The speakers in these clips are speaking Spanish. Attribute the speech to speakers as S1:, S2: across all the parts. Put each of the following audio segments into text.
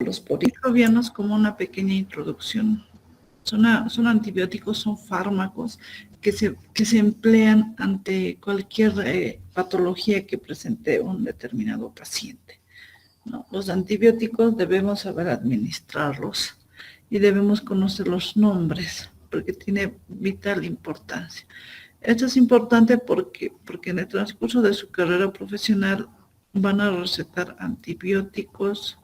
S1: los antimicrobianos, como una pequeña introducción. Son antibióticos, son fármacos que se emplean ante cualquier patología que presente un determinado paciente, ¿no? Los antibióticos debemos saber administrarlos y debemos conocer los nombres, porque tiene vital importancia. Esto es importante porque en el transcurso de su carrera profesional van a recetar antibióticos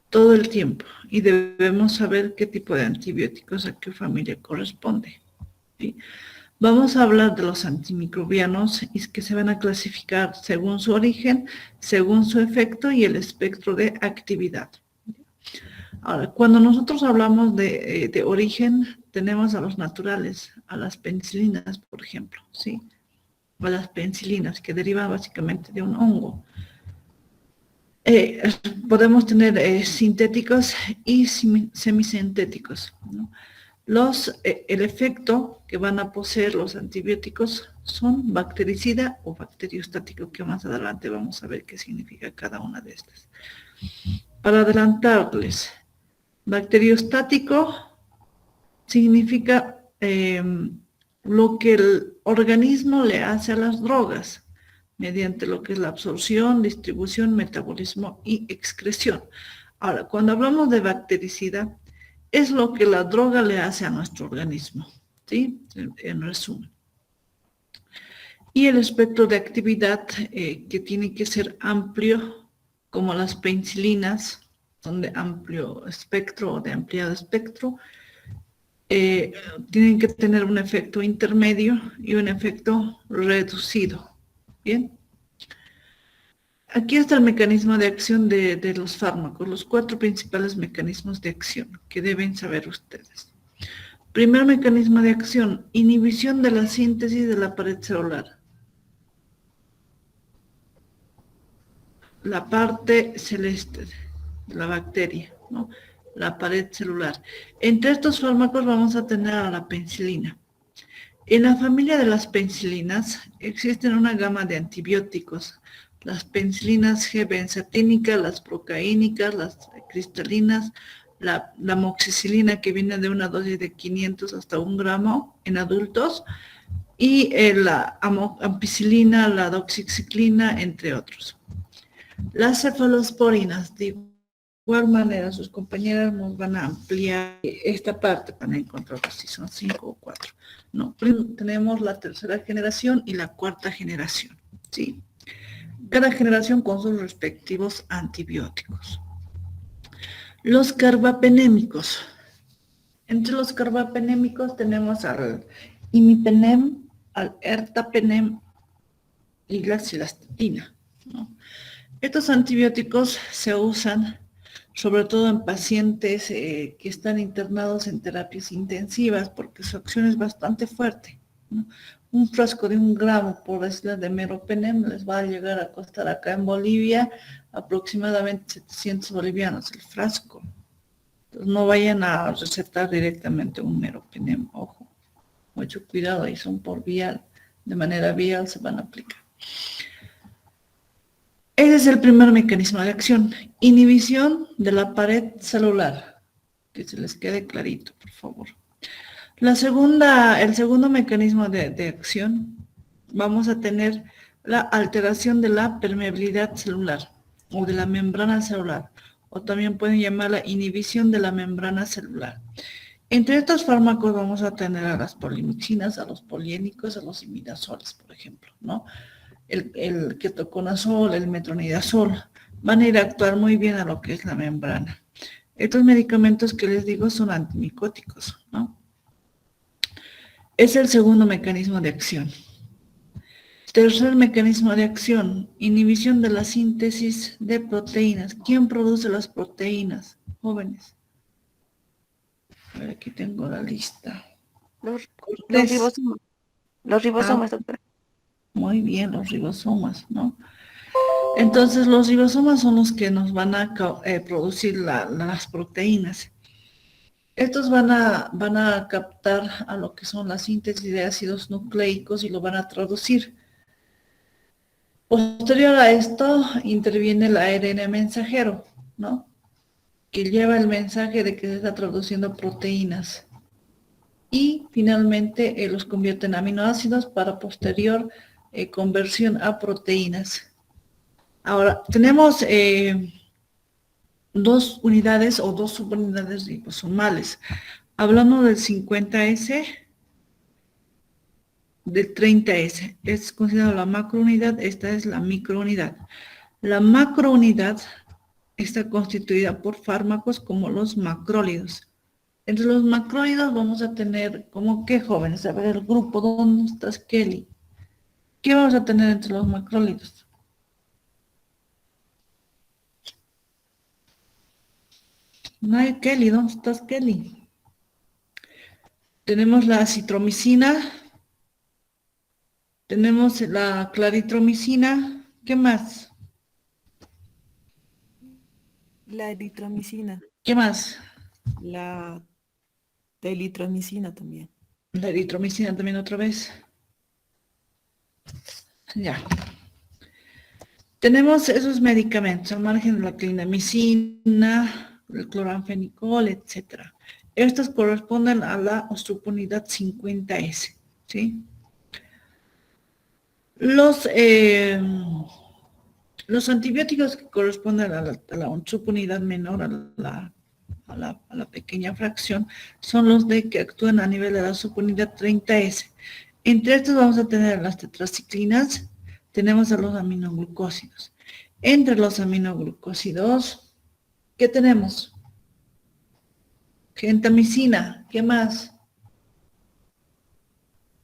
S1: todo el tiempo y debemos saber qué tipo de antibióticos a qué familia corresponde, ¿sí? Vamos a hablar de los antimicrobianos y que se van a clasificar según su origen, según su efecto y el espectro de actividad. Ahora, cuando nosotros hablamos de origen, tenemos a los naturales, a las penicilinas, por ejemplo, ¿sí? A las penicilinas, que derivan básicamente de un hongo. Podemos tener sintéticos y semisintéticos, ¿no? El efecto que van a poseer los antibióticos son bactericida o bacteriostático, que más adelante vamos a ver qué significa cada una de estas. Para adelantarles, bacteriostático significa lo que el organismo le hace a las drogas, mediante lo que es la absorción, distribución, metabolismo y excreción. Ahora, cuando hablamos de bactericida, es lo que la droga le hace a nuestro organismo, ¿sí? En resumen. Y el espectro de actividad que tiene que ser amplio, como las penicilinas, son de amplio espectro o de ampliado espectro, tienen que tener un efecto intermedio y un efecto reducido. Bien. Aquí está el mecanismo de acción de los fármacos, los 4 principales mecanismos de acción que deben saber ustedes. Primer mecanismo de acción, inhibición de la síntesis de la pared celular. La parte celeste de la bacteria, ¿no? La pared celular. Entre estos fármacos vamos a tener a la penicilina. En la familia de las penicilinas existen una gama de antibióticos. Las penicilinas G-benzatínicas, las procaínicas, las cristalinas, la amoxicilina, que viene de una dosis de 500 hasta 1 gramo en adultos, y la ampicilina, la doxiciclina, entre otros. Las cefalosporinas, de igual manera, sus compañeras nos van a ampliar esta parte para encontrar si son 5 o 4. No, tenemos la tercera generación y la cuarta generación, ¿sí? Cada generación con sus respectivos antibióticos. Los carbapenémicos. Entre los carbapenémicos tenemos al imipenem, al ertapenem y la cilastatina, ¿no? Estos antibióticos se usan sobre todo en pacientes que están internados en terapias intensivas, porque su acción es bastante fuerte, ¿no? Un frasco de 1 gramo, por decirlo, de meropenem les va a llegar a costar acá en Bolivia aproximadamente 700 bolivianos el frasco. Entonces no vayan a recetar directamente un meropenem, ojo, mucho cuidado, ahí son por vial, de manera vial se van a aplicar. Ese es el primer mecanismo de acción, inhibición de la pared celular, que se les quede clarito, por favor. El segundo mecanismo de acción, vamos a tener la alteración de la permeabilidad celular o de la membrana celular, o también pueden llamarla inhibición de la membrana celular. Entre estos fármacos vamos a tener a las polimixinas, a los poliénicos, a los imidazoles, por ejemplo, ¿no? El ketoconazol, el metronidazol, van a ir a actuar muy bien a lo que es la membrana. Estos medicamentos que les digo son antimicóticos, ¿no? Es el segundo mecanismo de acción. Tercer mecanismo de acción, inhibición de la síntesis de proteínas. ¿Quién produce las proteínas, jóvenes? A ver, aquí tengo la lista.
S2: Los ribosomas. Los ribosomas, doctora.
S1: Muy bien, los ribosomas, ¿no? Entonces, los ribosomas son los que nos van a producir las proteínas. Estos van a captar a lo que son la síntesis de ácidos nucleicos y lo van a traducir. Posterior a esto, interviene el ARN mensajero, ¿no? que lleva el mensaje de que se está traduciendo proteínas. Y finalmente los convierte en aminoácidos para posterior conversión a proteínas. Ahora, tenemos dos unidades o dos subunidades ribosomales. Hablando del 50S, del 30S, es considerada la macrounidad, esta es la microunidad. La macrounidad está constituida por fármacos como los macrólidos. Entre los macrólidos vamos a tener, ¿como qué jóvenes? A ver, el grupo, ¿dónde estás, Kelly? ¿Qué vamos a tener entre los macrólidos? No hay Kelly, ¿dónde estás, Kelly? Tenemos la citromicina, tenemos la claritromicina, ¿qué más?
S3: La eritromicina,
S1: ¿Qué más?
S3: la telitromicina también.
S1: La eritromicina también otra vez. Ya. Tenemos esos medicamentos al margen de la clindamicina, el cloranfenicol, etc. Estos corresponden a la subunidad 50S, ¿sí? Los antibióticos que corresponden a la subunidad menor, a la pequeña fracción, son los que actúan a nivel de la subunidad 30S. Entre estos vamos a tener las tetraciclinas, tenemos a los aminoglucósidos. Entre los aminoglucósidos, ¿qué tenemos? Gentamicina, ¿qué más?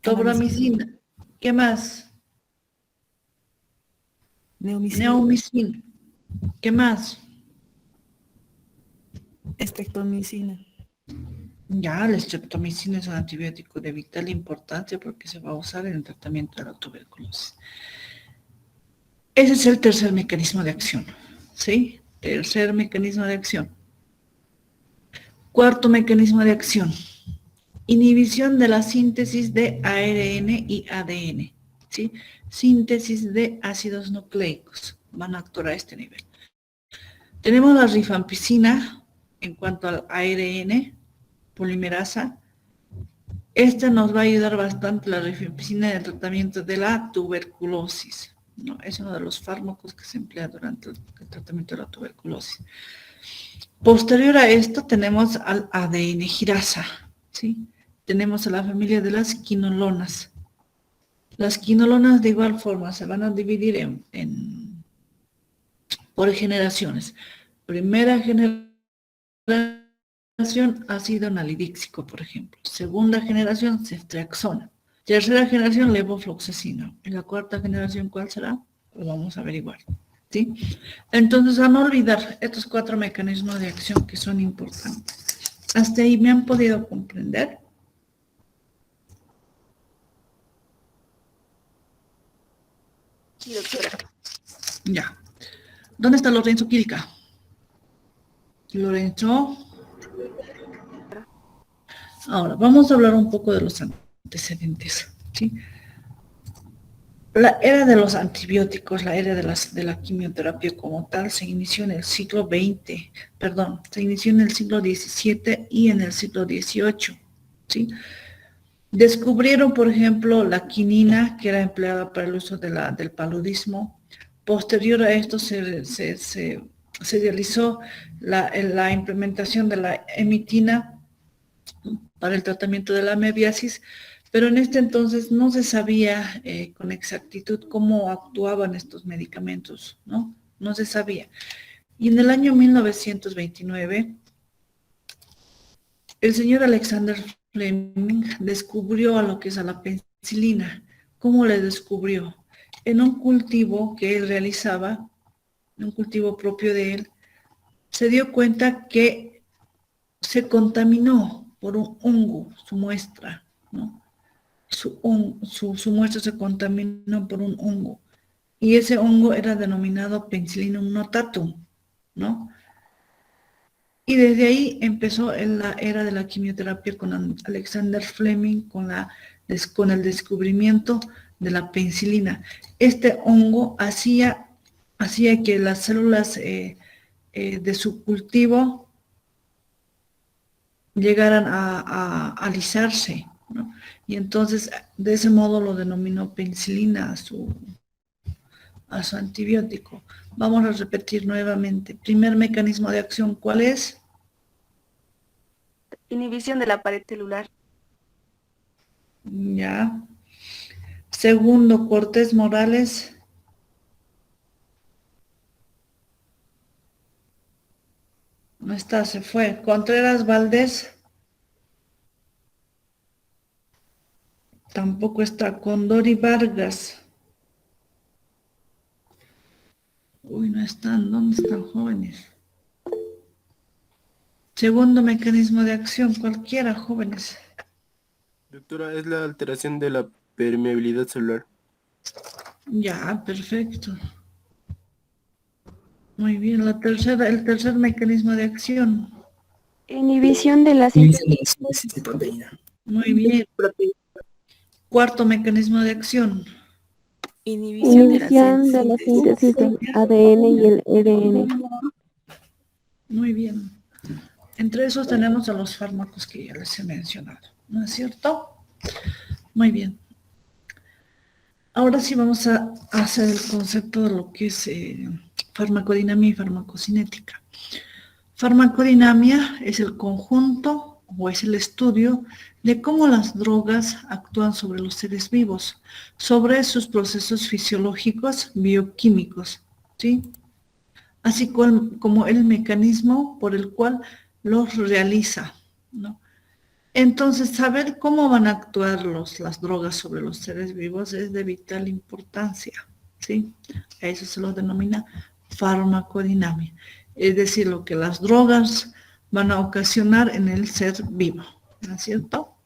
S1: Tobramicina, ¿qué más? Neomicina, ¿qué más?
S3: Estreptomicina.
S1: Ya, la streptomicina es un antibiótico de vital importancia porque se va a usar en el tratamiento de la tuberculosis. Ese es el tercer mecanismo de acción, ¿sí? Tercer mecanismo de acción. Cuarto mecanismo de acción. Inhibición de la síntesis de ARN y ADN, ¿sí? Síntesis de ácidos nucleicos. Van a actuar a este nivel. Tenemos la rifampicina en cuanto al ARN, polimerasa. Esta nos va a ayudar bastante, la rifampicina, en el tratamiento de la tuberculosis, ¿no? Es uno de los fármacos que se emplea durante el tratamiento de la tuberculosis. Posterior a esto tenemos al ADN girasa, ¿sí? Tenemos a la familia de las quinolonas. Las quinolonas de igual forma se van a dividir por generaciones. Primera generación, ácido nalidíxico, por ejemplo. Segunda generación, ceftriaxona. Tercera generación, levofloxacino. ¿Y la cuarta generación cuál será? Lo vamos a averiguar, ¿sí? Entonces, a no olvidar estos cuatro mecanismos de acción que son importantes. ¿Hasta ahí me han podido comprender?
S2: Sí, doctora.
S1: Ya. ¿Dónde está Lorenzo Quilca? Lorenzo. Ahora, vamos a hablar un poco de los antecedentes, ¿sí? La era de los antibióticos, la era de la quimioterapia como tal, se inició en el siglo XX, se inició en el siglo XVII y en el siglo XVIII, ¿sí? Descubrieron, por ejemplo, la quinina, que era empleada para el uso del paludismo. Posterior a esto se realizó la implementación de la emitina para el tratamiento de la mebiasis, pero en este entonces no se sabía con exactitud cómo actuaban estos medicamentos, ¿no? No se sabía. Y en el año 1929, el señor Alexander Fleming descubrió a lo que es a la penicilina. ¿Cómo le descubrió? En un cultivo que él realizaba, un cultivo propio de él, se dio cuenta que se contaminó por un hongo su muestra, ¿no? Su muestra se contaminó por un hongo. Y ese hongo era denominado Penicillium notatum, ¿no? Y desde ahí empezó la era de la quimioterapia con Alexander Fleming, con el descubrimiento de la penicilina. Este hongo hacía que las células de su cultivo llegaran a alisarse, ¿no? Y entonces, de ese modo lo denominó penicilina a su antibiótico. Vamos a repetir nuevamente. Primer mecanismo de acción, ¿cuál es?
S2: Inhibición de la pared celular.
S1: Ya. Segundo, Cortés Morales. No está, se fue. Contreras Valdés. Tampoco está. Condori Vargas. Uy, no están. ¿Dónde están jóvenes? Segundo mecanismo de acción, cualquiera, jóvenes.
S4: Doctora, es la alteración de la permeabilidad celular.
S1: Ya, perfecto. Muy bien, el tercer mecanismo de acción.
S2: Inhibición de la
S5: síntesis de proteína.
S1: Muy bien. Cuarto mecanismo de acción.
S3: Inhibición de la
S2: Inhibición de la síntesis del ADN y el RN.
S1: Muy bien. Entre esos tenemos a los fármacos que ya les he mencionado, ¿no es cierto? Muy bien. Ahora sí vamos a hacer el concepto de lo que es farmacodinamia y farmacocinética. Farmacodinamia es el conjunto o es el estudio de cómo las drogas actúan sobre los seres vivos, sobre sus procesos fisiológicos, bioquímicos, ¿sí? Así como el mecanismo por el cual los realiza, ¿no? Entonces, saber cómo van a actuar las drogas sobre los seres vivos es de vital importancia, ¿sí? A eso se lo denomina farmacodinamia, es decir, lo que las drogas van a ocasionar en el ser vivo, ¿no es cierto?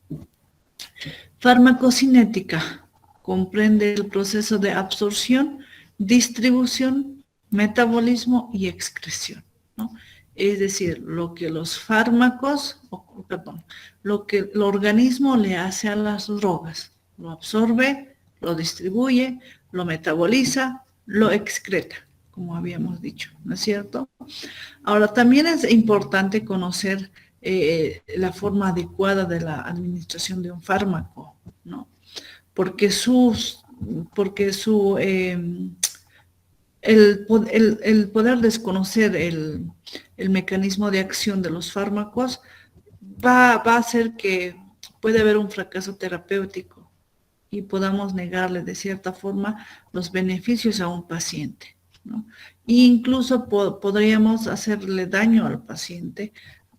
S1: Farmacocinética comprende el proceso de absorción, distribución, metabolismo y excreción, ¿no? Es decir, lo que los fármacos, lo que el organismo le hace a las drogas, lo absorbe, lo distribuye, lo metaboliza, lo excreta, como habíamos dicho, ¿no es cierto? Ahora, también es importante conocer la forma adecuada de la administración de un fármaco, ¿no? Porque el poder desconocer el mecanismo de acción de los fármacos va a hacer que puede haber un fracaso terapéutico y podamos negarle de cierta forma los beneficios a un paciente, ¿no? E incluso podríamos hacerle daño al paciente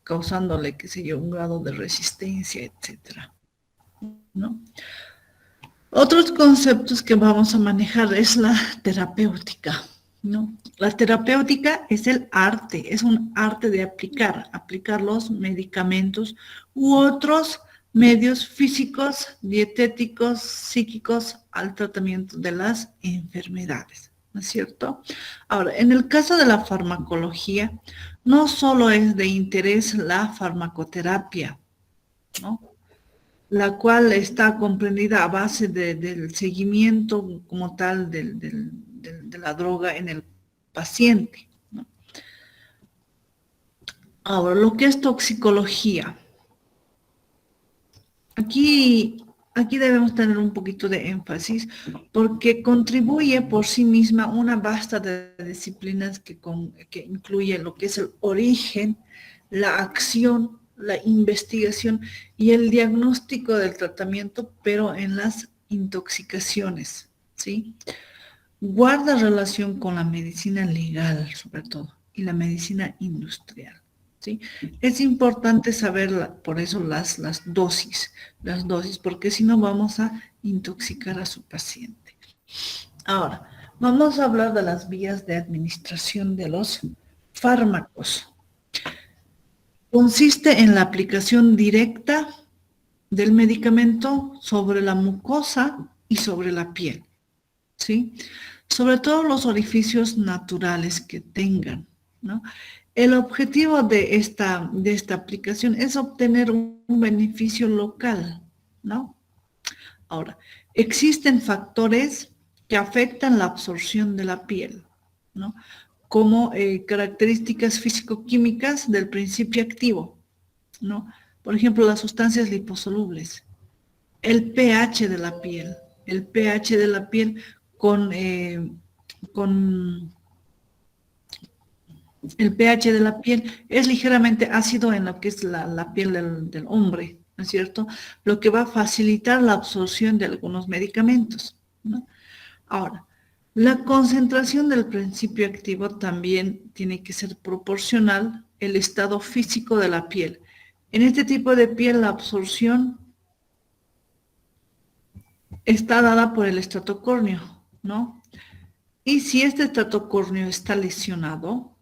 S1: causándole, qué sé yo, un grado de resistencia, etcétera, ¿no? Otros conceptos que vamos a manejar es la terapéutica, ¿no? La terapéutica es el arte, es un arte de aplicar los medicamentos u otros medios físicos, dietéticos, psíquicos al tratamiento de las enfermedades, ¿no es cierto? Ahora, en el caso de la farmacología, no solo es de interés la farmacoterapia, ¿no? La cual está comprendida a base del seguimiento como tal de la droga en el paciente, ¿no? Ahora, lo que es toxicología. Aquí debemos tener un poquito de énfasis porque contribuye por sí misma una vasta de disciplinas que incluye lo que es el origen, la acción, la investigación y el diagnóstico del tratamiento, pero en las intoxicaciones, ¿sí? Guarda relación con la medicina legal, sobre todo, y la medicina industrial, ¿sí? Es importante saber, por eso, las dosis, porque si no vamos a intoxicar a su paciente. Ahora, vamos a hablar de las vías de administración de los fármacos. Consiste en la aplicación directa del medicamento sobre la mucosa y sobre la piel, ¿sí? Sobre todo los orificios naturales que tengan, ¿no? El objetivo de esta aplicación es obtener un beneficio local, ¿no? Ahora, existen factores que afectan la absorción de la piel, ¿no? Como características físico-químicas del principio activo, ¿no? Por ejemplo, las sustancias liposolubles, el pH de la piel, el pH de la piel con, con el pH de la piel es ligeramente ácido en lo que es la piel del hombre, ¿no es cierto? Lo que va a facilitar la absorción de algunos medicamentos, ¿no? Ahora, la concentración del principio activo también tiene que ser proporcional al estado físico de la piel. En este tipo de piel la absorción está dada por el estrato córneo, ¿no? Y si este estrato córneo está lesionado,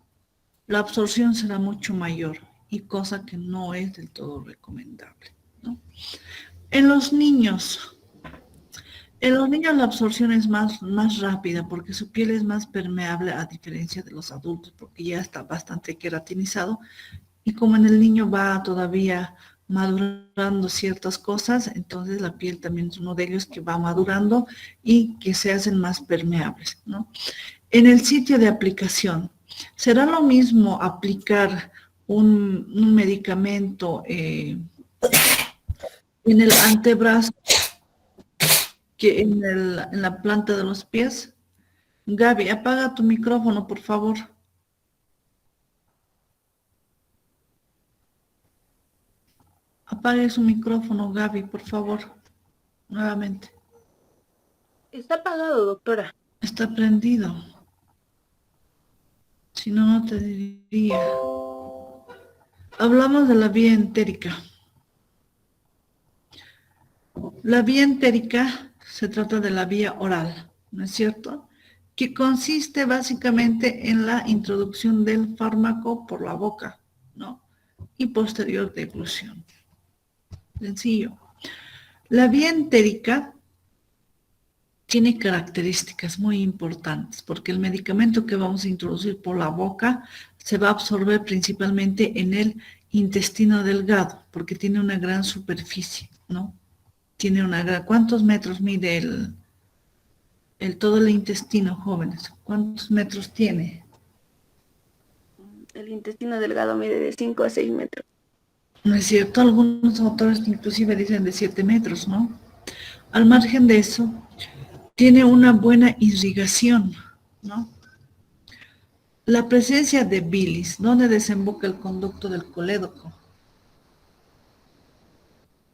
S1: la absorción será mucho mayor y cosa que no es del todo recomendable, ¿no? En los niños la absorción es más rápida porque su piel es más permeable a diferencia de los adultos porque ya está bastante queratinizado y como en el niño va todavía madurando ciertas cosas, entonces la piel también es uno de ellos que va madurando y que se hacen más permeables, ¿no? En el sitio de aplicación, ¿será lo mismo aplicar un medicamento en el antebrazo que en la planta de los pies? Gaby, apaga tu micrófono, por favor. Apague su micrófono, Gaby, por favor. Nuevamente.
S3: Está apagado, doctora.
S1: Está prendido. Si no, no te diría. Hablamos de la vía entérica. La vía entérica se trata de la vía oral, ¿no es cierto? Que consiste básicamente en la introducción del fármaco por la boca, ¿no? Y posterior deglución. Sencillo. La vía entérica tiene características muy importantes porque el medicamento que vamos a introducir por la boca se va a absorber principalmente en el intestino delgado porque tiene una gran superficie, ¿no? Tiene una gran... ¿Cuántos metros mide todo el intestino, jóvenes? ¿Cuántos metros tiene?
S3: El intestino delgado mide de 5 a 6 metros.
S1: ¿No es cierto? Algunos autores inclusive dicen de 7 metros, ¿no? Al margen de eso, tiene una buena irrigación, ¿no? La presencia de bilis, ¿dónde desemboca el conducto del colédoco?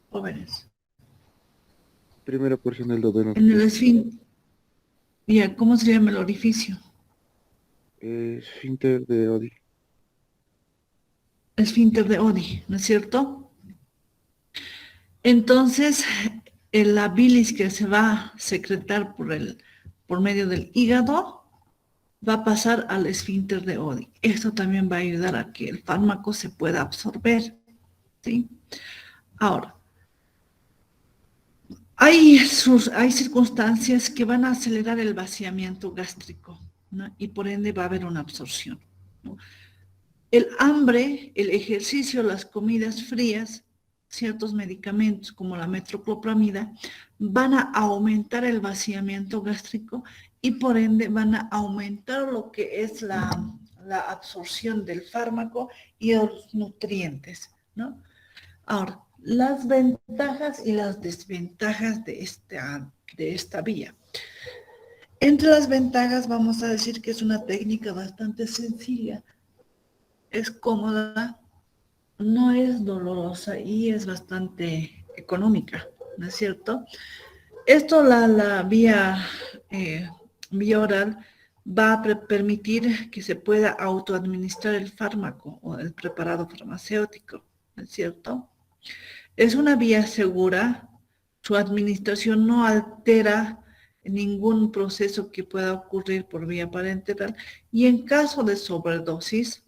S1: Jóvenes.
S6: Primera porción del duodeno.
S1: En el esfínter. Ya, ¿cómo se llama el orificio?
S6: Esfínter de Oddi.
S1: Esfínter de Oddi, ¿no es cierto? Entonces, la bilis que se va a secretar por medio del hígado va a pasar al esfínter de Oddi. Esto también va a ayudar a que el fármaco se pueda absorber, ¿sí? Ahora, hay circunstancias que van a acelerar el vaciamiento gástrico, ¿no? Y por ende va a haber una absorción, ¿no? El hambre, el ejercicio, las comidas frías, ciertos medicamentos como la metoclopramida van a aumentar el vaciamiento gástrico y por ende van a aumentar lo que es la absorción del fármaco y los nutrientes, ¿no? Ahora, las ventajas y las desventajas de esta vía. Entre las ventajas vamos a decir que es una técnica bastante sencilla, es cómoda, no es dolorosa y es bastante económica, ¿no es cierto? Esto, la vía oral, va a permitir que se pueda autoadministrar el fármaco o el preparado farmacéutico, ¿no es cierto? Es una vía segura, su administración no altera ningún proceso que pueda ocurrir por vía parenteral y en caso de sobredosis,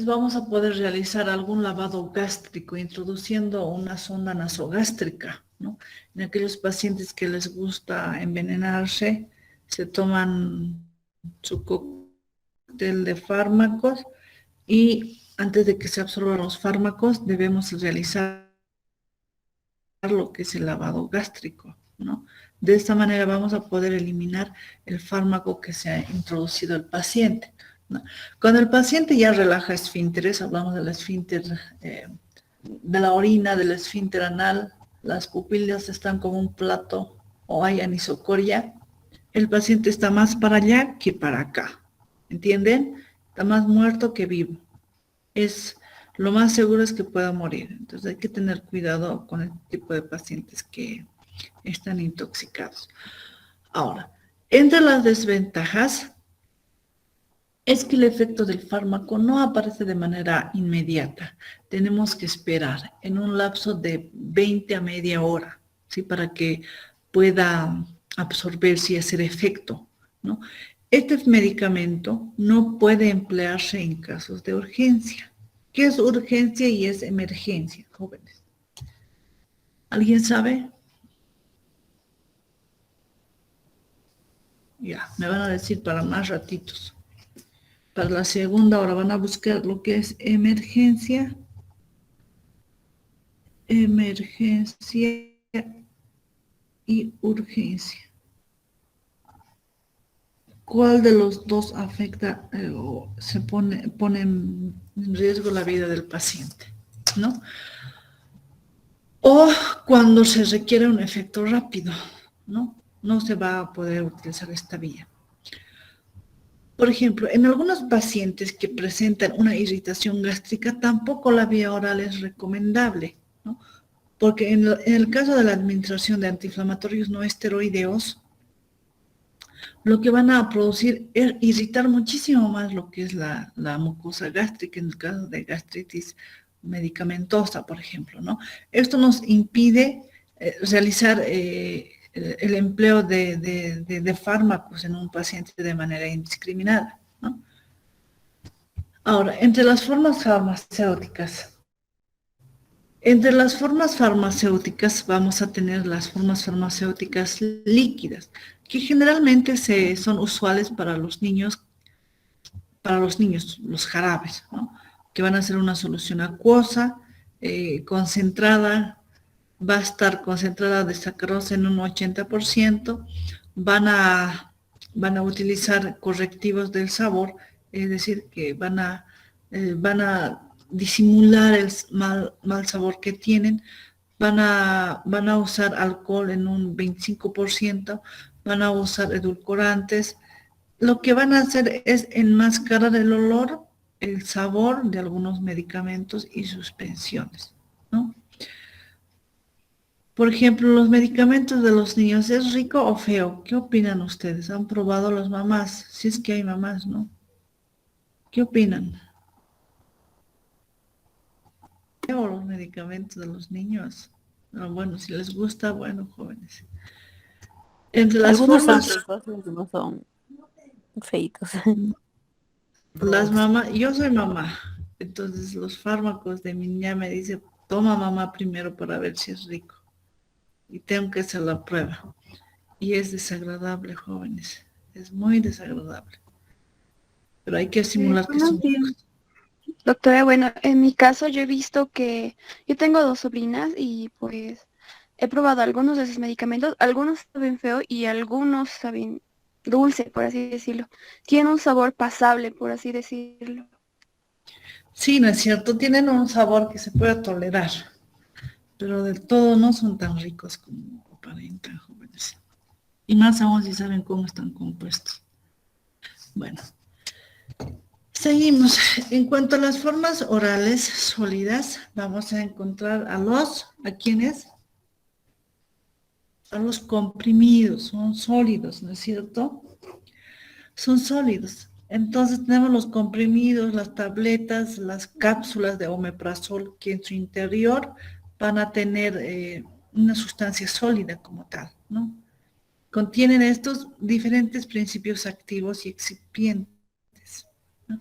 S1: vamos a poder realizar algún lavado gástrico introduciendo una sonda nasogástrica, ¿no? En aquellos pacientes que les gusta envenenarse, se toman su cóctel de fármacos y antes de que se absorban los fármacos debemos realizar lo que es el lavado gástrico, ¿no? De esta manera vamos a poder eliminar el fármaco que se ha introducido al paciente. ¿no? Cuando el paciente ya relaja esfínteres, hablamos del esfínter de la orina, del esfínter anal, las pupilas están como un plato o hay anisocoria, el paciente está más para allá que para acá, ¿entienden? Está más muerto que vivo. Lo más seguro es que pueda morir. Entonces hay que tener cuidado con el tipo de pacientes que están intoxicados. Ahora, entre las desventajas es que el efecto del fármaco no aparece de manera inmediata. Tenemos que esperar en un lapso de 20 a media hora, ¿sí? Para que pueda absorberse y hacer efecto, ¿no? Este medicamento no puede emplearse en casos de urgencia. ¿Qué es urgencia y es emergencia, jóvenes? ¿Alguien sabe? Ya, me van a decir para más ratitos. Para la segunda hora van a buscar lo que es emergencia y urgencia. ¿Cuál de los dos afecta o se pone en riesgo la vida del paciente? ¿No? O cuando se requiere un efecto rápido, ¿no? No se va a poder utilizar esta vía. Por ejemplo, en algunos pacientes que presentan una irritación gástrica, tampoco la vía oral es recomendable, ¿no? Porque en el caso de la administración de antiinflamatorios no esteroideos, lo que van a producir es irritar muchísimo más lo que es la mucosa gástrica, en el caso de gastritis medicamentosa, por ejemplo, ¿no? Esto nos impide realizar el empleo de fármacos en un paciente de manera indiscriminada, ¿no? Ahora, entre las formas farmacéuticas vamos a tener las formas farmacéuticas líquidas, que generalmente son usuales para los niños, los jarabes, ¿no? Que van a ser una solución acuosa, concentrada, va a estar concentrada de sacarosa en un 80%, van a utilizar correctivos del sabor, es decir, que van a disimular el mal sabor que tienen, van a usar alcohol en un 25%, van a usar edulcorantes. Lo que van a hacer es enmascarar el olor, el sabor de algunos medicamentos y suspensiones, ¿no? Por ejemplo, los medicamentos de los niños, ¿es rico o feo? ¿Qué opinan ustedes? ¿Han probado las mamás? Si es que hay mamás, ¿no? ¿Qué opinan? ¿O los medicamentos de los niños? No, bueno, si les gusta, bueno, jóvenes. Entre las
S2: Algunos son
S1: formas,
S2: ricos, algunos son feitos.
S1: las mamás, yo soy mamá, entonces los fármacos de mi niña me dice, toma mamá primero para ver si es rico. Y tengo que hacer la prueba. Y es desagradable, jóvenes. Es muy desagradable. Pero hay que simular que son ricos.
S3: Doctora, bueno, en mi caso yo he visto que yo tengo 2 sobrinas y pues he probado algunos de esos medicamentos, algunos saben feo y algunos saben dulce, por así decirlo. Tienen un sabor pasable, por así decirlo.
S1: Sí, ¿no es cierto? Tienen un sabor que se puede tolerar, pero del todo no son tan ricos como aparentan, jóvenes. Y más aún si saben cómo están compuestos. Bueno, seguimos. En cuanto a las formas orales sólidas, vamos a encontrar ¿a quiénes? A los comprimidos, son sólidos, ¿no es cierto? Son sólidos. Entonces tenemos los comprimidos, las tabletas, las cápsulas de omeprazol que en su interior van a tener una sustancia sólida como tal, ¿no? Contienen estos diferentes principios activos y excipientes, ¿no?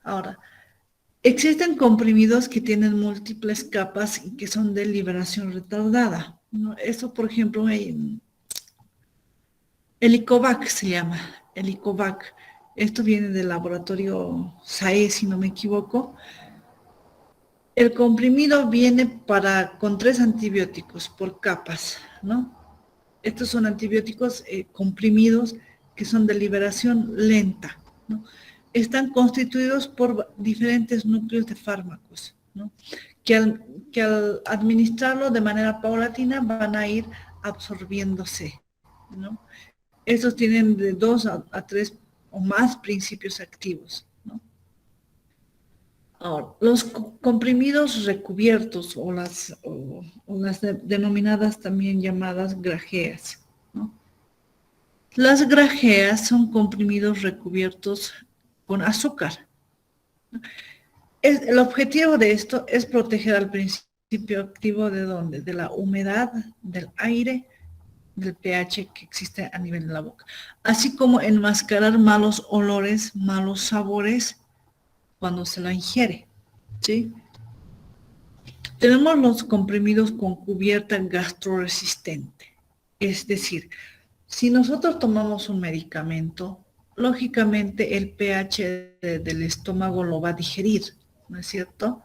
S1: Ahora, existen comprimidos que tienen múltiples capas y que son de liberación retardada, ¿no? Eso, por ejemplo, el Icovac se llama, el Icovac. Esto viene del laboratorio SAE, si no me equivoco. El comprimido viene con 3 antibióticos por capas, ¿no? Estos son antibióticos comprimidos que son de liberación lenta, ¿no? están constituidos por diferentes núcleos de fármacos, ¿no? Que al administrarlo de manera paulatina van a ir absorbiéndose, ¿no? Estos tienen de 2 a 3 o más principios activos, ¿no? Ahora, los comprimidos recubiertos o las denominadas también llamadas grajeas, ¿no? Las grajeas son comprimidos recubiertos con azúcar. El objetivo de esto es proteger al principio activo ¿de dónde? De la humedad, del aire, del pH que existe a nivel de la boca, así como enmascarar malos olores, malos sabores cuando se la ingiere, ¿sí? Tenemos los comprimidos con cubierta gastroresistente, es decir, si nosotros tomamos un medicamento, lógicamente el pH del estómago lo va a digerir, ¿no es cierto?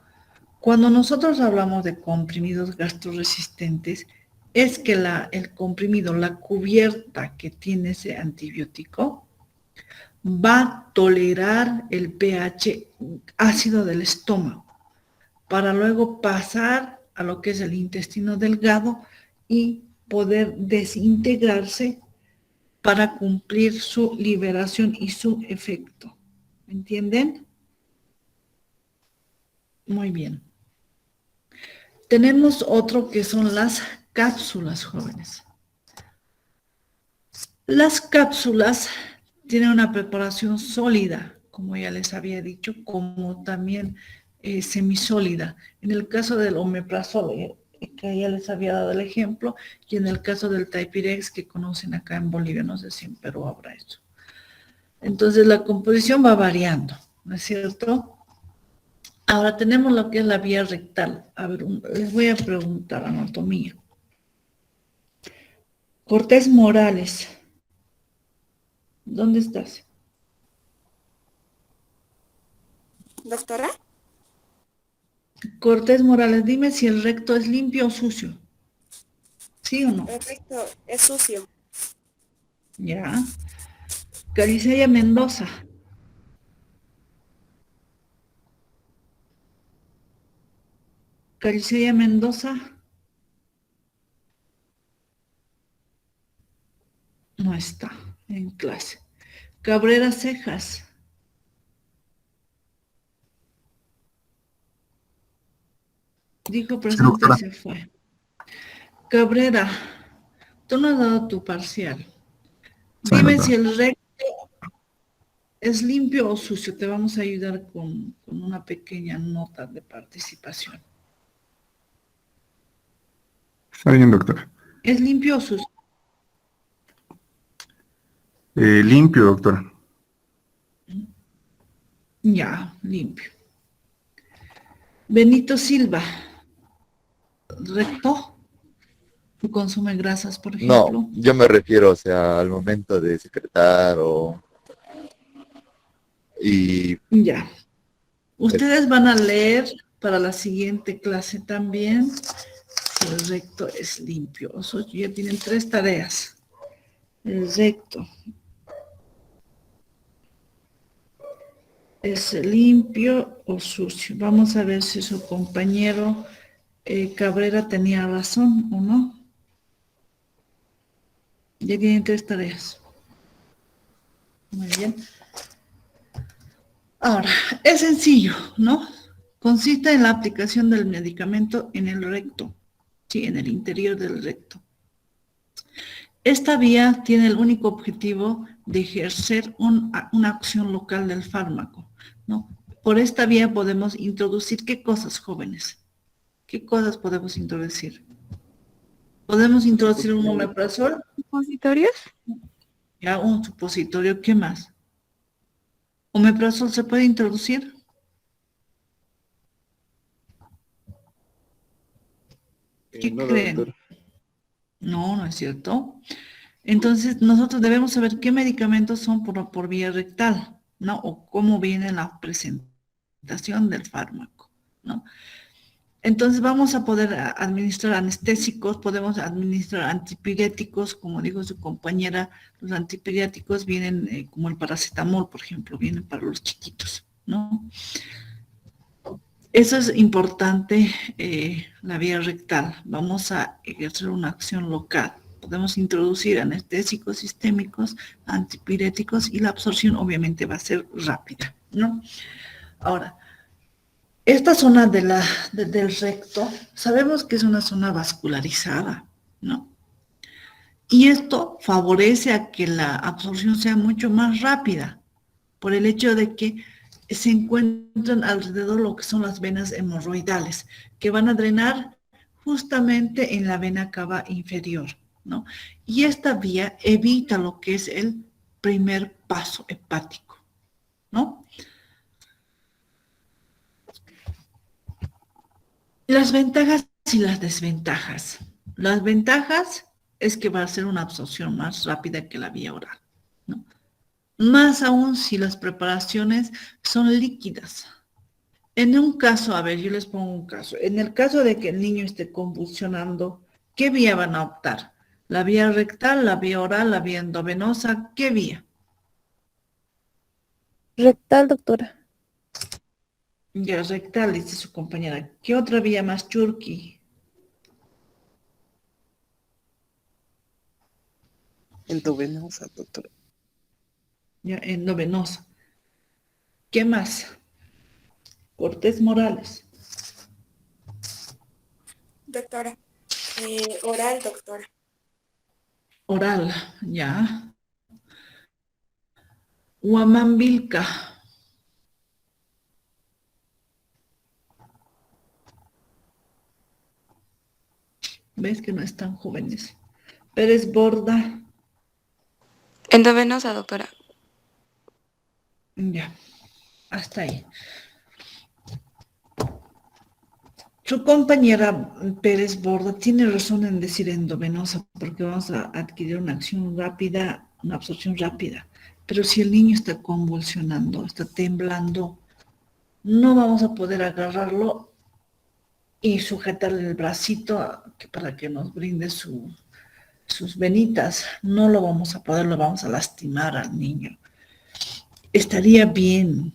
S1: Cuando nosotros hablamos de comprimidos gastroresistentes, es que el comprimido, la cubierta que tiene ese antibiótico, va a tolerar el pH ácido del estómago, para luego pasar a lo que es el intestino delgado y poder desintegrarse para cumplir su liberación y su efecto. ¿Me entienden? Muy bien. Tenemos otro que son las cápsulas, jóvenes. Las cápsulas tienen una preparación sólida, como ya les había dicho, como también semisólida. En el caso del omeprazol, que ya les había dado el ejemplo, y en el caso del Typirex, que conocen acá en Bolivia, no sé si en Perú habrá eso. Entonces la composición va variando, ¿no es cierto? Ahora tenemos lo que es la vía rectal. A ver, les voy a preguntar anatomía. Cortés Morales, ¿dónde estás?
S7: Doctora,
S1: Cortés Morales, dime si el recto es limpio o sucio. ¿Sí o no?
S7: el recto es sucio.
S1: Ya. Caricella Mendoza. Caricella Mendoza. No está en clase. Cabrera Cejas. Dijo presente y se fue. Cabrera, tú no has dado tu parcial. Dime si el recto es limpio o sucio. Te vamos a ayudar con una pequeña nota de participación.
S8: Está bien, doctora.
S1: ¿Es limpio o sucio?
S8: Limpio, doctora.
S1: Ya, limpio. Benito Silva. ¿Recto? ¿Tú consume grasas, por ejemplo?
S9: No, yo me refiero, o sea, al momento de secretar y
S1: Ya. Ustedes van a leer para la siguiente clase también si el recto es limpio. O sea, ya tienen 3 tareas. El recto es limpio o sucio. Vamos a ver si su compañero Cabrera tenía razón o no. Ya tienen 3 tareas. Muy bien. Ahora, es sencillo, ¿no? Consiste en la aplicación del medicamento en el recto, sí, en el interior del recto. Esta vía tiene el único objetivo de ejercer una acción local del fármaco, ¿no? Por esta vía podemos introducir, ¿qué cosas, jóvenes? ¿Qué cosas podemos introducir? ¿Podemos introducir un omeprazol?
S3: ¿Supositorios?
S1: Ya, un supositorio, ¿qué más? ¿Omeprazol se puede introducir? ¿Qué
S6: No,
S1: creen?
S6: doctora.
S1: No, no es cierto. Entonces, nosotros debemos saber qué medicamentos son por vía rectal, ¿no? O cómo viene la presentación del fármaco, ¿no? Entonces vamos a poder administrar anestésicos, podemos administrar antipiréticos, como dijo su compañera, los antipiréticos vienen como el paracetamol, por ejemplo, vienen para los chiquitos, ¿no? Eso es importante, la vía rectal. Vamos a ejercer una acción local. Podemos introducir anestésicos sistémicos, antipiréticos y la absorción obviamente va a ser rápida, ¿no? Ahora, esta zona del recto, sabemos que es una zona vascularizada, ¿no? Y esto favorece a que la absorción sea mucho más rápida, por el hecho de que se encuentran alrededor lo que son las venas hemorroidales, que van a drenar justamente en la vena cava inferior, ¿no? Y esta vía evita lo que es el primer paso hepático, ¿no? Las ventajas y las desventajas. Las ventajas es que va a ser una absorción más rápida que la vía oral, ¿no? Más aún si las preparaciones son líquidas. En un caso, a ver, yo les pongo un caso. En el caso de que el niño esté convulsionando, ¿qué vía van a optar? ¿La vía rectal, la vía oral, la vía endovenosa? ¿Qué vía?
S2: Rectal, doctora.
S1: Ya, rectal, dice su compañera. ¿Qué otra vía más churqui?
S5: Endovenosa, doctora.
S1: Ya, endovenosa. ¿Qué más? Cortés Morales.
S7: Doctora. Oral, doctora.
S1: Oral, ya. Huamambilca. ¿Ves que no están jóvenes? Pérez Borda.
S3: Endovenosa, doctora.
S1: Ya, hasta ahí. Su compañera Pérez Borda tiene razón en decir endovenosa, porque vamos a adquirir una acción rápida, una absorción rápida. Pero si el niño está convulsionando, está temblando, no vamos a poder agarrarlo y sujetarle el bracito para que nos brinde sus venitas. No lo vamos a poder, lo vamos a lastimar al niño. Estaría bien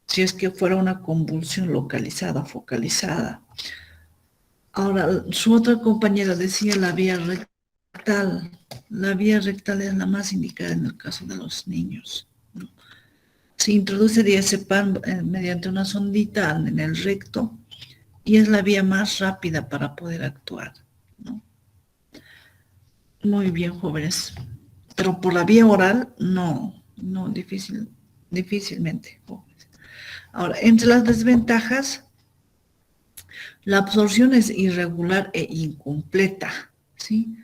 S1: si es que fuera una convulsión localizada, focalizada. Ahora, su otra compañera decía la vía rectal. La vía rectal es la más indicada en el caso de los niños, ¿no? Se introduce diazepam mediante una sondita en el recto y es la vía más rápida para poder actuar, ¿no? Muy bien, jóvenes. Pero por la vía oral, no, difícilmente, jóvenes. Ahora, entre las desventajas, la absorción es irregular e incompleta, ¿sí?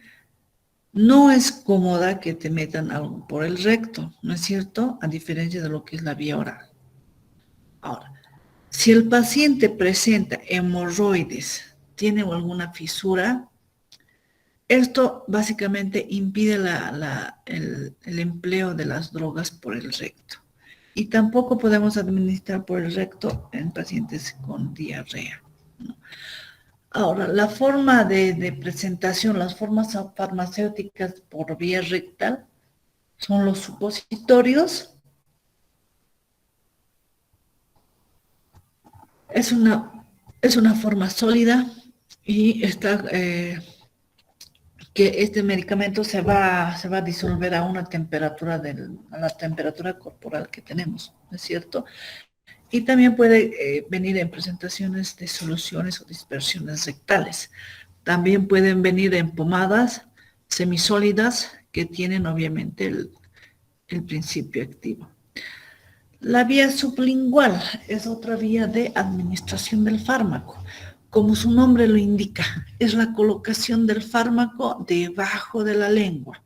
S1: No es cómoda que te metan algo por el recto, ¿no es cierto? A diferencia de lo que es la vía oral. Ahora, si el paciente presenta hemorroides, tiene alguna fisura, esto básicamente impide el empleo de las drogas por el recto. Y tampoco podemos administrar por el recto en pacientes con diarrea, ¿no? Ahora, la forma de presentación, las formas farmacéuticas por vía rectal son los supositorios. Es una forma sólida y está que este medicamento se va a disolver a una temperatura a la temperatura corporal que tenemos, ¿no es cierto? Y también puede venir en presentaciones de soluciones o dispersiones rectales. También pueden venir en pomadas semisólidas que tienen obviamente el principio activo. La vía sublingual es otra vía de administración del fármaco. Como su nombre lo indica, es la colocación del fármaco debajo de la lengua.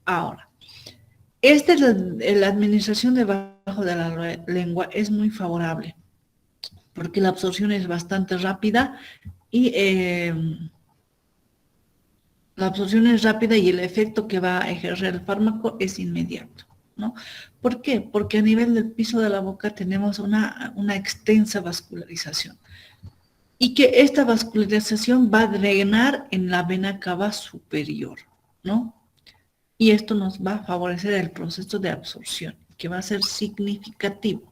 S1: Ahora, la administración debajo de la lengua es muy favorable porque la absorción es bastante rápida y el efecto que va a ejercer el fármaco es inmediato, ¿no? ¿Por qué? Porque a nivel del piso de la boca tenemos una extensa vascularización. y que esta vascularización va a drenar en la vena cava superior, ¿no? Y esto nos va a favorecer el proceso de absorción, que va a ser significativo.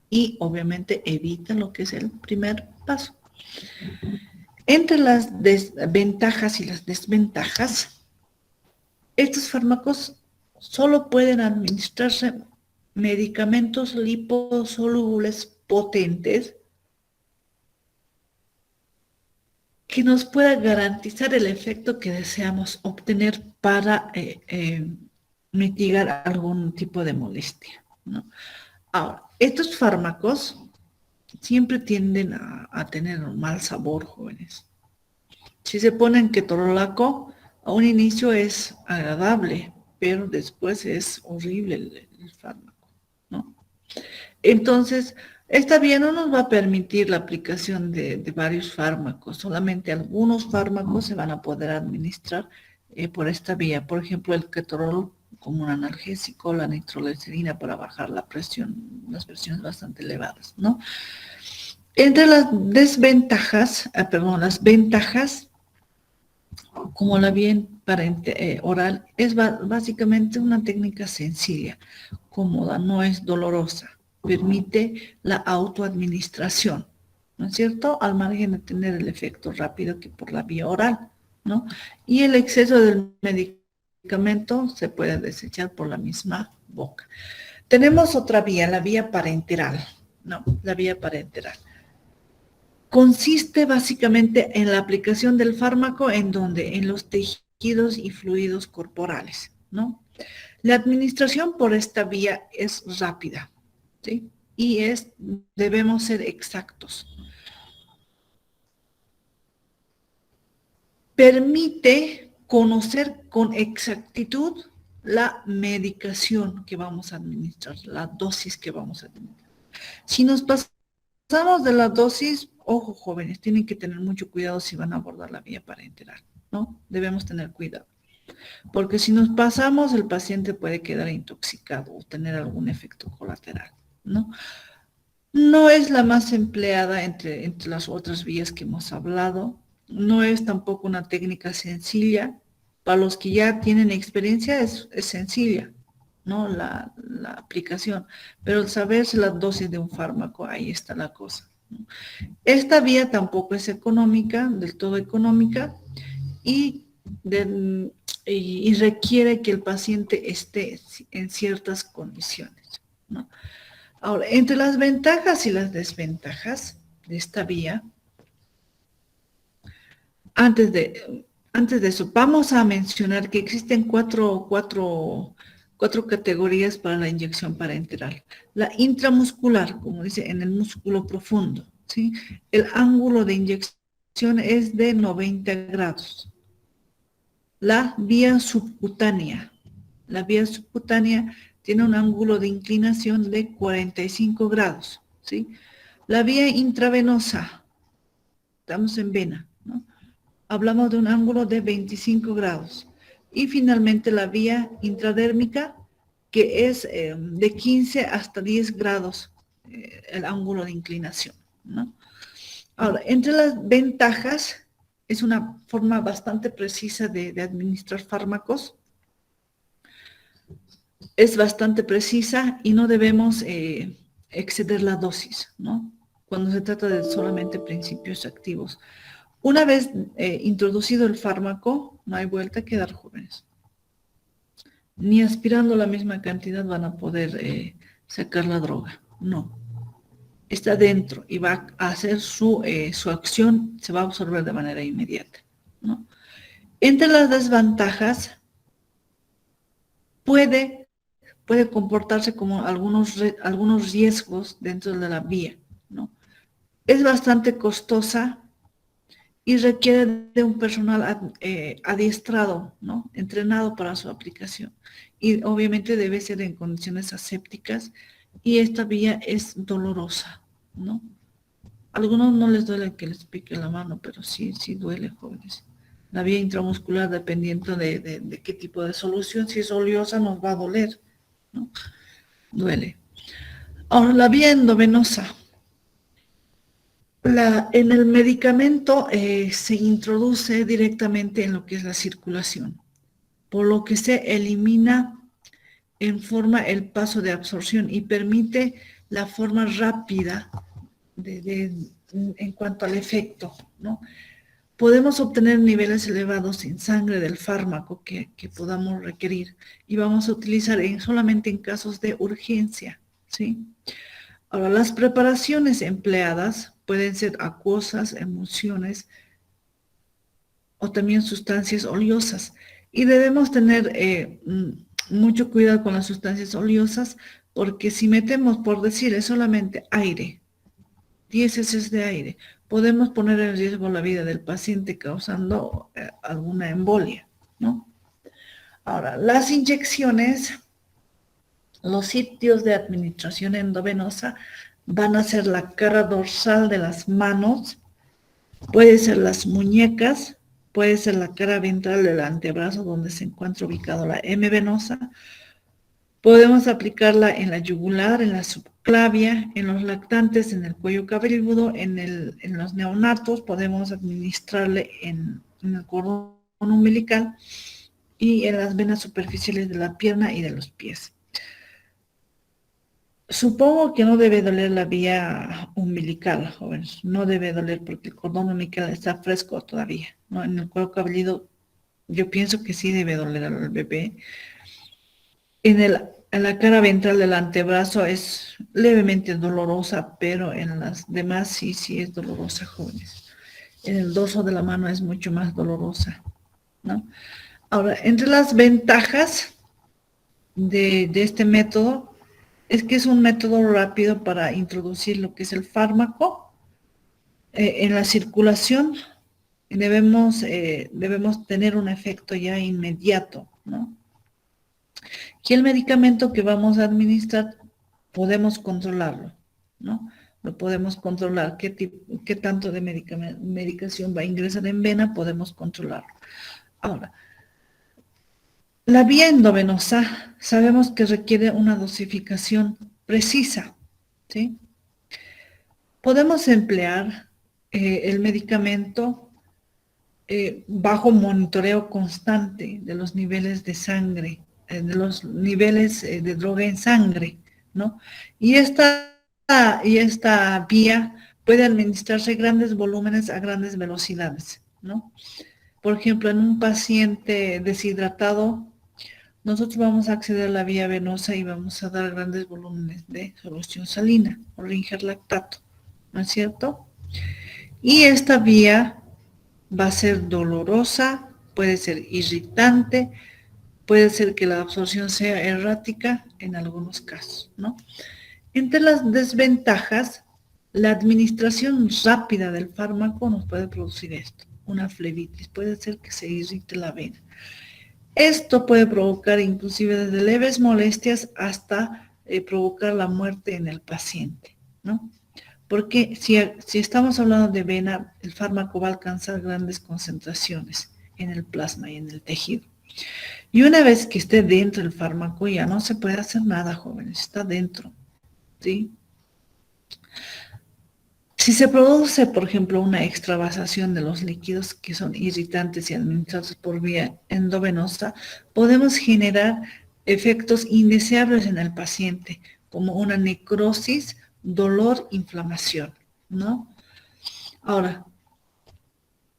S1: Y obviamente evita lo que es el primer paso. Entre las desventajas y las desventajas, estos fármacos solo pueden administrarse medicamentos liposolubles potentes que nos pueda garantizar el efecto que deseamos obtener para mitigar algún tipo de molestia, ¿no? Ahora, estos fármacos siempre tienden a tener un mal sabor, jóvenes. Si se ponen ketorolaco, a un inicio es agradable, pero después es horrible el fármaco, ¿no? Entonces, esta vía no nos va a permitir la aplicación de varios fármacos, solamente algunos fármacos se van a poder administrar por esta vía. Por ejemplo, el ketorol como un analgésico, la nitroglicerina para bajar la presión, las presiones bastante elevadas, ¿no? Entre las desventajas, las ventajas, como la vía oral, es básicamente una técnica sencilla, cómoda, no es dolorosa, permite la autoadministración, ¿no es cierto? Al margen de tener el efecto rápido que por la vía oral, ¿no? Y el exceso del medicamento se puede desechar por la misma boca. Tenemos otra vía, la vía parenteral, ¿no? La vía parenteral. Consiste básicamente en la aplicación del fármaco en los tejidos y fluidos corporales, ¿no? La administración por esta vía es rápida, ¿sí? Y debemos ser exactos. Permite conocer con exactitud la medicación que vamos a administrar, la dosis que vamos a administrar. Si nos pasamos de la dosis, ojo jóvenes, tienen que tener mucho cuidado si van a abordar la vía parenteral, ¿no? Debemos tener cuidado. Porque si nos pasamos, el paciente puede quedar intoxicado o tener algún efecto colateral, ¿no? No es la más empleada entre las otras vías que hemos hablado. No es tampoco una técnica sencilla. Para los que ya tienen experiencia es sencilla, ¿no? La aplicación. Pero el saberse la dosis de un fármaco, ahí está la cosa, ¿no? Esta vía tampoco es económica, del todo económica, y requiere que el paciente esté en ciertas condiciones, ¿no? Ahora, entre las ventajas y las desventajas de esta vía, antes de eso, vamos a mencionar que existen cuatro categorías para la inyección parenteral. La intramuscular, como dice, en el músculo profundo, ¿sí? El ángulo de inyección es de 90 grados. La vía subcutánea. La vía subcutánea tiene un ángulo de inclinación de 45 grados, ¿sí? La vía intravenosa, estamos en vena, ¿no? Hablamos de un ángulo de 25 grados. Y finalmente la vía intradérmica, que es de 15 hasta 10 grados el ángulo de inclinación, ¿no? Ahora, entre las ventajas, es una forma bastante precisa de administrar fármacos. Es bastante precisa y no debemos exceder la dosis, ¿no? Cuando se trata de solamente principios activos. Una vez introducido el fármaco, no hay vuelta que dar, jóvenes. Ni aspirando la misma cantidad van a poder sacar la droga. No. Está dentro y va a hacer su acción, se va a absorber de manera inmediata, ¿no? Entre las desventajas, puede comportarse como algunos riesgos dentro de la vía, ¿no? Es bastante costosa y requiere de un personal adiestrado, ¿no? Entrenado para su aplicación. Y obviamente debe ser en condiciones asépticas y esta vía es dolorosa, ¿no? A algunos no les duele que les pique la mano, pero sí duele, jóvenes. La vía intramuscular, dependiendo de qué tipo de solución, si es oleosa nos va a doler, ¿no? Duele. Ahora, la vía endovenosa. En el medicamento se introduce directamente en lo que es la circulación, por lo que se elimina en forma el paso de absorción y permite la forma rápida en cuanto al efecto, ¿no? Podemos obtener niveles elevados en sangre del fármaco que podamos requerir y vamos a utilizar solamente en casos de urgencia, ¿sí? Ahora, las preparaciones empleadas pueden ser acuosas, emulsiones o también sustancias oleosas. Y debemos tener mucho cuidado con las sustancias oleosas porque si metemos, por decir, es solamente aire, 10 heces de aire, podemos poner en riesgo la vida del paciente causando alguna embolia, ¿no? Ahora, las inyecciones, los sitios de administración endovenosa van a ser la cara dorsal de las manos, puede ser las muñecas, puede ser la cara ventral del antebrazo donde se encuentra ubicado la M venosa. Podemos aplicarla en la yugular, en la subclavia, en los lactantes, en el cuello cabelludo, en los neonatos, podemos administrarle en el cordón umbilical y en las venas superficiales de la pierna y de los pies. Supongo que no debe doler la vía umbilical, jóvenes. No debe doler porque el cordón umbilical está fresco todavía, ¿no? En el cuero cabelludo yo pienso que sí debe doler al bebé. En la cara ventral del antebrazo es levemente dolorosa, pero en las demás sí es dolorosa, jóvenes. En el dorso de la mano es mucho más dolorosa, ¿no? Ahora, entre las ventajas de este método es que es un método rápido para introducir lo que es el fármaco en la circulación. Debemos tener un efecto ya inmediato, ¿no? Y el medicamento que vamos a administrar podemos controlarlo, ¿no? Lo podemos controlar. ¿Qué tanto de medicación va a ingresar en vena? Podemos controlarlo. Ahora, la vía endovenosa sabemos que requiere una dosificación precisa, ¿sí? Podemos emplear el medicamento bajo monitoreo constante de los niveles de sangre, de los niveles de droga en sangre, ¿no? Y esta vía puede administrarse grandes volúmenes a grandes velocidades, ¿no? Por ejemplo, en un paciente deshidratado, nosotros vamos a acceder a la vía venosa y vamos a dar grandes volúmenes de solución salina o ringer lactato, ¿no es cierto? Y esta vía va a ser dolorosa, puede ser irritante, puede ser que la absorción sea errática en algunos casos, ¿no? Entre las desventajas, la administración rápida del fármaco nos puede producir esto, una flebitis, puede ser que se irrite la vena. Esto puede provocar inclusive desde leves molestias hasta provocar la muerte en el paciente, ¿no? Porque si estamos hablando de vena, el fármaco va a alcanzar grandes concentraciones en el plasma y en el tejido. Y una vez que esté dentro del fármaco, ya no se puede hacer nada, jóvenes, está dentro, ¿sí? Si se produce, por ejemplo, una extravasación de los líquidos que son irritantes y administrados por vía endovenosa, podemos generar efectos indeseables en el paciente, como una necrosis, dolor, inflamación, ¿no? Ahora,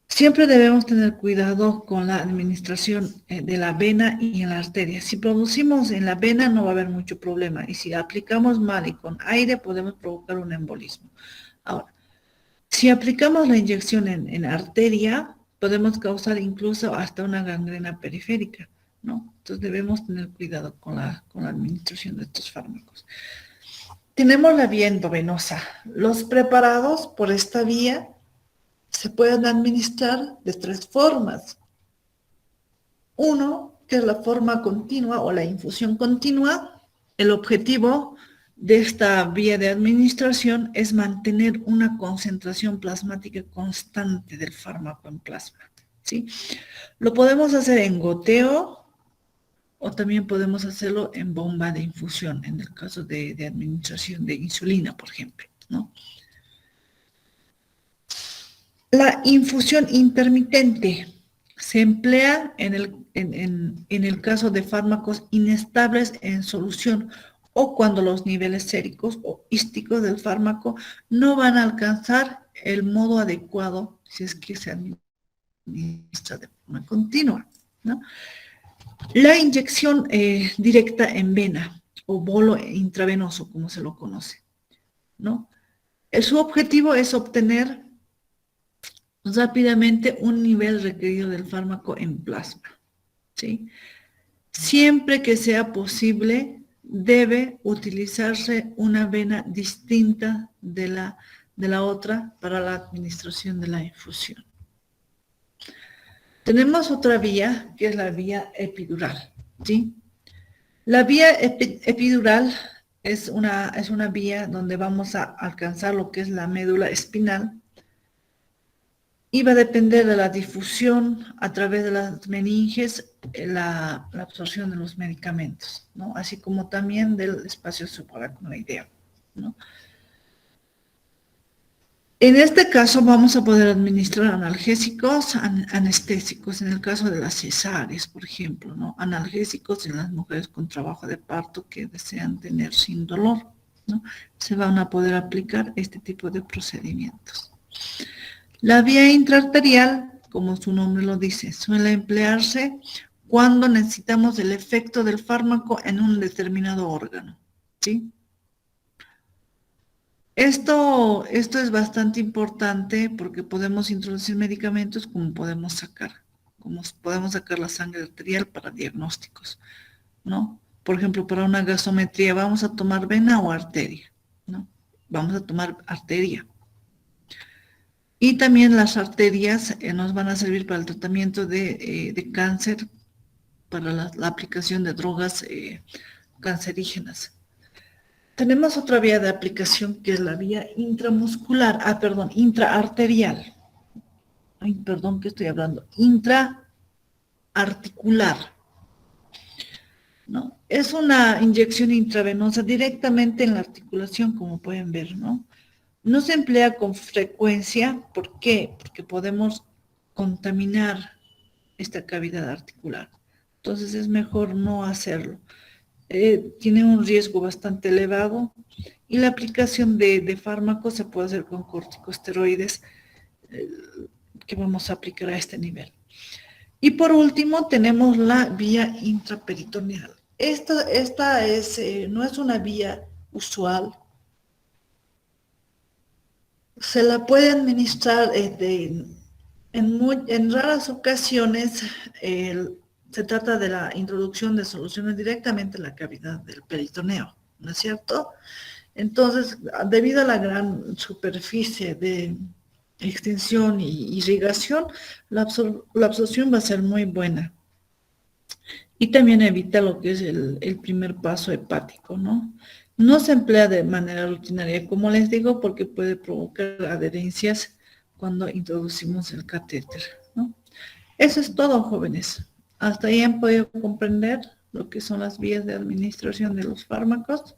S1: siempre debemos tener cuidado con la administración de la vena y en la arteria. Si producimos en la vena no va a haber mucho problema, y si aplicamos mal y con aire podemos provocar un embolismo. Ahora, si aplicamos la inyección en arteria, podemos causar incluso hasta una gangrena periférica, ¿no? Entonces debemos tener cuidado con la administración de estos fármacos. Tenemos la vía endovenosa. Los preparados por esta vía se pueden administrar de 3 formas. Uno, que es la forma continua o la infusión continua. El objetivo de esta vía de administración es mantener una concentración plasmática constante del fármaco en plasma, ¿sí? Lo podemos hacer en goteo o también podemos hacerlo en bomba de infusión, en el caso de administración de insulina, por ejemplo, ¿no? La infusión intermitente se emplea en el caso de fármacos inestables en solución o cuando los niveles séricos o hísticos del fármaco no van a alcanzar el modo adecuado si es que se administra de forma continua, ¿no? La inyección directa en vena o bolo intravenoso, como se lo conoce, ¿no? Su objetivo es obtener rápidamente un nivel requerido del fármaco en plasma, ¿sí? Siempre que sea posible, debe utilizarse una vena distinta de la otra para la administración de la infusión. Tenemos otra vía, que es la vía epidural, ¿sí? La vía epidural es una vía donde vamos a alcanzar lo que es la médula espinal y va a depender de la difusión a través de las meninges, la absorción de los medicamentos, ¿no? Así como también del espacio subaracnoideo, ¿no? En este caso vamos a poder administrar analgésicos, anestésicos, en el caso de las cesáreas, por ejemplo, ¿no? Analgésicos en las mujeres con trabajo de parto que desean tener sin dolor, ¿no? Se van a poder aplicar este tipo de procedimientos. La vía intraarterial, como su nombre lo dice, suele emplearse cuando necesitamos el efecto del fármaco en un determinado órgano, ¿sí? Esto es bastante importante porque podemos introducir medicamentos como podemos sacar la sangre arterial para diagnósticos, ¿no? Por ejemplo, para una gasometría, ¿vamos a tomar vena o arteria? ¿No? Vamos a tomar arteria. Y también las arterias nos van a servir para el tratamiento de cáncer, para la aplicación de drogas cancerígenas. Tenemos otra vía de aplicación que es la vía intraarterial. Ay, perdón, ¿qué estoy hablando? Intraarticular, ¿no? Es una inyección intravenosa directamente en la articulación, como pueden ver, ¿no? No se emplea con frecuencia. ¿Por qué? Porque podemos contaminar esta cavidad articular. Entonces es mejor no hacerlo. Tiene un riesgo bastante elevado y la aplicación de fármacos se puede hacer con corticosteroides que vamos a aplicar a este nivel. Y por último tenemos la vía intraperitoneal. Esta no es una vía usual. Se la puede administrar en raras ocasiones. Se trata de la introducción de soluciones directamente en la cavidad del peritoneo, ¿no es cierto? Entonces, debido a la gran superficie de extensión y irrigación, la absorción va a ser muy buena. Y también evita lo que es el primer paso hepático, ¿no? No se emplea de manera rutinaria, como les digo, porque puede provocar adherencias cuando introducimos el catéter, ¿no? Eso es todo, jóvenes. Hasta ahí han podido comprender lo que son las vías de administración de los fármacos.